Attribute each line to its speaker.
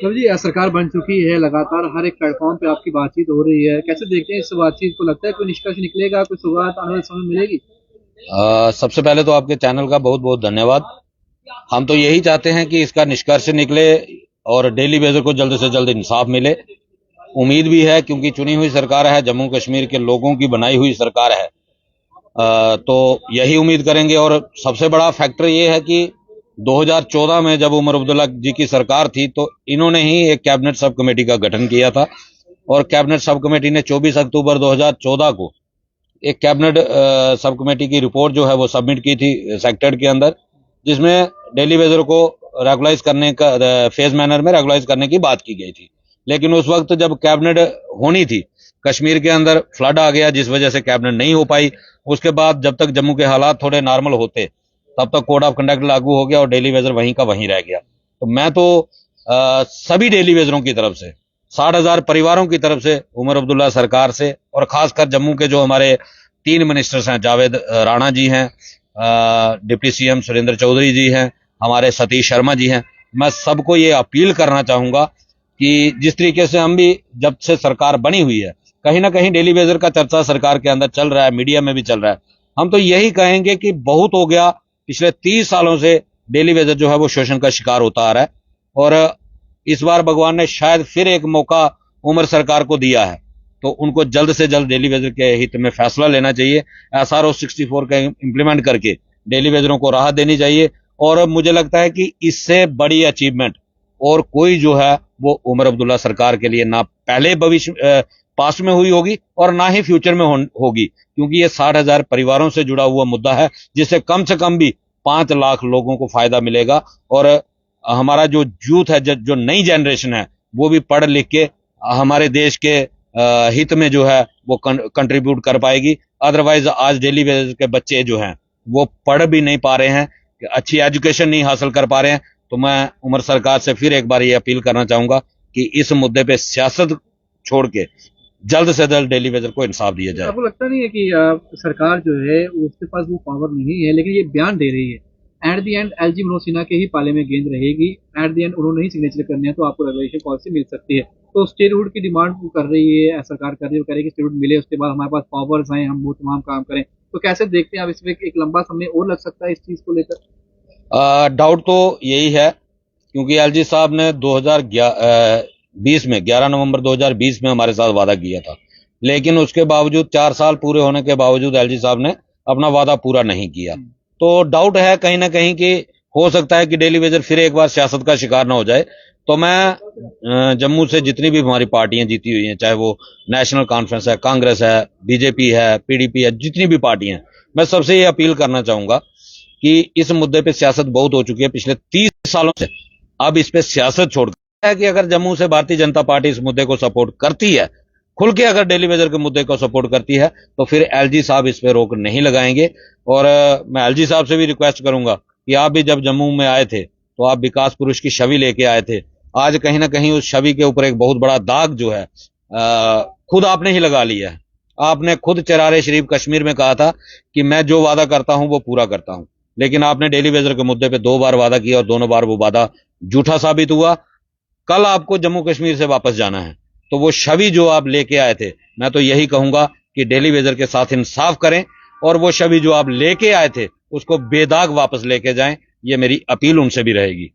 Speaker 1: मतलब जी सरकार बन चुकी है, लगातार हर एक प्लेटफॉर्म पे आपकी बातचीत हो रही है। कैसे देखते हैं इस बातचीत को? लगता है कोई निष्कर्ष निकलेगा, कोई शुरुआत आने वाले समय में मिलेगी?
Speaker 2: सबसे पहले तो आपके चैनल का बहुत बहुत धन्यवाद। हम तो यही चाहते हैं कि इसका निष्कर्ष निकले और डेली बेजर को जल्द से जल्द इंसाफ मिले। उम्मीद भी है क्योंकि चुनी हुई सरकार है, जम्मू कश्मीर के लोगों की बनाई हुई सरकार है। तो यही उम्मीद करेंगे। और सबसे बड़ा फैक्टर ये है कि 2014 में जब उमर अब्दुल्ला जी की सरकार थी तो इन्होंने ही एक कैबिनेट सब कमेटी का गठन किया था और कैबिनेट सब कमेटी ने 24 अक्टूबर 2014 को एक कैबिनेट सब कमेटी की रिपोर्ट जो है वो सबमिट की थी सेक्टर के अंदर, जिसमें डेली वेजर को रेगुलाइज करने का फेज मैनर में रेगुलाइज करने की बात की गई थी। लेकिन उस वक्त जब कैबिनेट होनी थी, कश्मीर के अंदर फ्लड आ गया जिस वजह से कैबिनेट नहीं हो पाई। उसके बाद जब तक जम्मू के हालात थोड़े नॉर्मल होते तब तक कोड ऑफ कंडक्ट लागू हो गया और डेली वेजर वहीं का वहीं रह गया। तो मैं तो सभी डेली वेजरों की तरफ से, 60,000 परिवारों की तरफ से, उमर अब्दुल्ला सरकार से और खासकर जम्मू के जो हमारे 3 मिनिस्टर्स हैं, जावेद राणा जी हैं, डिप्टी सीएम सुरेंद्र चौधरी जी हैं, हमारे सतीश शर्मा जी हैं, मैं सबको ये अपील करना चाहूंगा कि जिस तरीके से हम भी जब से सरकार बनी हुई है, कहीं ना कहीं डेली वेजर का चर्चा सरकार के अंदर चल रहा है, मीडिया में भी चल रहा है। हम तो यही कहेंगे कि बहुत हो गया, पिछले 30 सालों से डेली वेजर जो है वो शोषण का शिकार होता आ रहा है और इस बार भगवान ने शायद फिर एक मौका उमर सरकार को दिया है, तो उनको जल्द से जल्द डेली वेजर के हित में फैसला लेना चाहिए। SRO 64 का इंप्लीमेंट करके डेली वेजरों को राहत देनी चाहिए और मुझे लगता है कि इससे बड़ी अचीवमेंट और कोई जो है वो उमर अब्दुल्ला सरकार के लिए ना पहले भविष्य पास्ट में हुई होगी और ना ही फ्यूचर में होगी, क्योंकि ये 60,000 परिवारों से जुड़ा हुआ मुद्दा है जिससे कम से कम भी 5 लाख लोगों को फायदा मिलेगा और हमारा जो यूथ है, जो नई जनरेशन है, वो भी पढ़ लिख के हमारे देश के हित में जो है वो कंट्रीब्यूट कर पाएगी। अदरवाइज आज डेली बेसिस के बच्चे जो हैं वो पढ़ भी नहीं पा रहे हैं, अच्छी एजुकेशन नहीं हासिल कर पा रहे हैं। तो मैं उमर सरकार से फिर एक बार ये अपील करना चाहूंगा कि इस मुद्दे पे सियासत छोड़ के जल्द से जल्द डेली वेजर को इंसाफ दिया जाए।
Speaker 1: आपको लगता नहीं है कि सरकार जो है उसके पास वो पावर नहीं है, लेकिन ये बयान दे रही है? At the and LG Manoj Sinha के ही पाले में गेंद रहेगी। एट दी एंड उन्होंने ही सिग्नेचर करने हैं तो आपको रेगुलेशन पॉलिसी मिल सकती है। तो स्टेटहुड की डिमांड कर रही है सरकार, कर रही है, वो कह रही है कि स्टेटहुड मिले, उसके बाद हमारे पास पावर्स हैं, हम वो तमाम काम करें। तो कैसे देखते हैं आप इसमें? एक लंबा समय और लग सकता है इस चीज को लेकर?
Speaker 2: डाउट तो यही है क्योंकि एलजी साहब ने 2020 में 11 नवंबर 2020 में हमारे साथ वादा किया था, लेकिन उसके बावजूद 4 साल पूरे होने के बावजूद एलजी साहब ने अपना वादा पूरा नहीं किया। तो डाउट है कहीं ना कहीं कि हो सकता है कि डेली वेजर फिर एक बार सियासत का शिकार ना हो जाए। तो मैं जम्मू से जितनी भी हमारी पार्टियां जीती हुई हैं, चाहे वो नेशनल कॉन्फ्रेंस है, कांग्रेस है, बीजेपी है, पीडीपी है, जितनी भी पार्टियां हैं, मैं सबसे ये अपील करना चाहूंगा कि इस मुद्दे पे सियासत बहुत हो चुकी है पिछले 30 सालों से। अब इस पे सियासत छोड़ है कि अगर जम्मू से भारतीय जनता पार्टी इस मुद्दे को सपोर्ट करती है, खुल के अगर डेली वेजर के मुद्दे को सपोर्ट करती है, तो फिर एलजी साहब इस पे रोक नहीं लगाएंगे। और मैं एलजी साहब से भी रिक्वेस्ट करूंगा कि आप भी जब जम्मू में आए थे तो आप विकास पुरुष की छवि लेके आए थे। आज कहीं ना कहीं उस छवि के ऊपर एक बहुत बड़ा दाग जो है खुद आपने ही लगा लिया है। आपने खुद चरारे शरीफ कश्मीर में कहा था कि मैं जो वादा करता हूं वो पूरा करता हूं, लेकिन आपने डेली वेजर के मुद्दे पे 2 बार वादा किया और दोनों बार वो वादा झूठा साबित हुआ। कल आपको जम्मू कश्मीर से वापस जाना है, तो वो छवि जो आप लेके आए थे, मैं तो यही कहूंगा कि डेली वेजर के साथ इंसाफ करें और वो छवि जो आप लेके आए थे उसको बेदाग वापस लेके जाएं। ये मेरी अपील उनसे भी रहेगी।